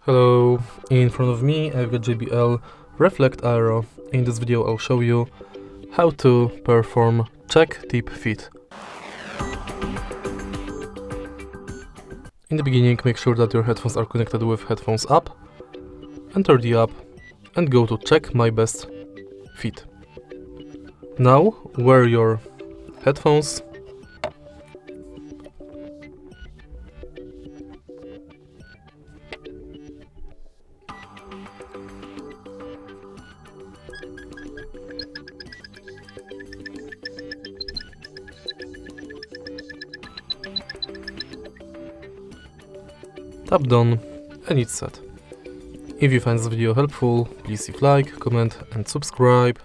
Hello, in front of me I've got JBL Reflect Aero. In this video I'll show you how to perform check tip fit. In the beginning, make sure that your headphones are connected with headphones app. Enter the app and go to check my best fit. Now wear your headphones. Tap done and it's set. If you find this video helpful, please leave like, comment and subscribe.